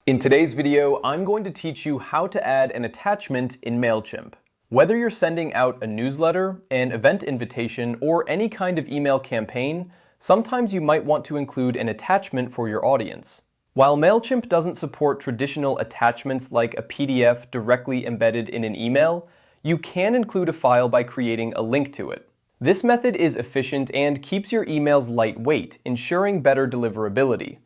In today's video, I'm going to teach you how to add an attachment in Mailchimp. Whether you're sending out a newsletter, an event invitation, or any kind of email campaign, sometimes you might want to include an attachment for your audience. While Mailchimp doesn't support traditional attachments like a PDF directly embedded in an email, you can include a file by creating a link to it. This method is efficient and keeps your emails lightweight, ensuring better deliverability.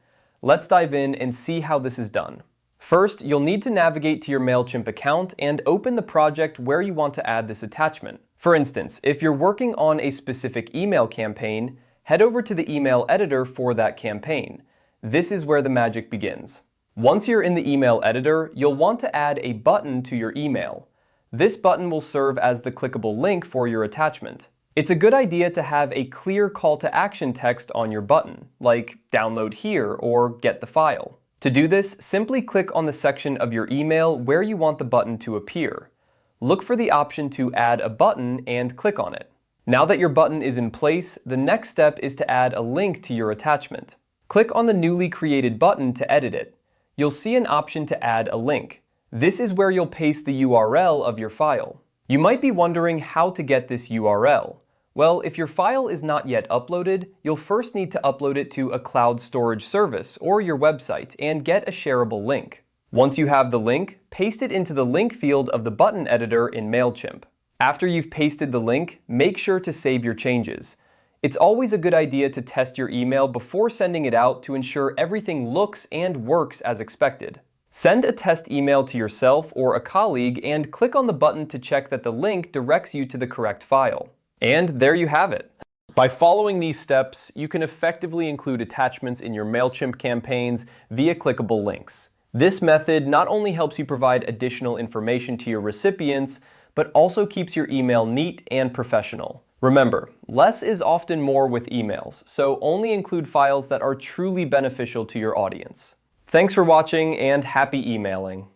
Let's dive in and see how this is done. First, you'll need to navigate to your Mailchimp account and open the project where you want to add this attachment. For instance, if you're working on a specific email campaign, head over to the email editor for that campaign. This is where the magic begins. Once you're in the email editor, you'll want to add a button to your email. This button will serve as the clickable link for your attachment. It's a good idea to have a clear call to action text on your button, like download here or get the file. To do this, simply click on the section of your email where you want the button to appear. Look for the option to add a button and click on it. Now that your button is in place, the next step is to add a link to your attachment. Click on the newly created button to edit it. You'll see an option to add a link. This is where you'll paste the URL of your file. You might be wondering how to get this URL. Well, if your file is not yet uploaded, you'll first need to upload it to a cloud storage service or your website and get a shareable link. Once you have the link, paste it into the link field of the button editor in Mailchimp. After you've pasted the link, make sure to save your changes. It's always a good idea to test your email before sending it out to ensure everything looks and works as expected. Send a test email to yourself or a colleague and click on the button to check that the link directs you to the correct file. And there you have it. By following these steps, you can effectively include attachments in your Mailchimp campaigns via clickable links. This method not only helps you provide additional information to your recipients, but also keeps your email neat and professional. Remember, less is often more with emails, so only include files that are truly beneficial to your audience. Thanks for watching and happy emailing.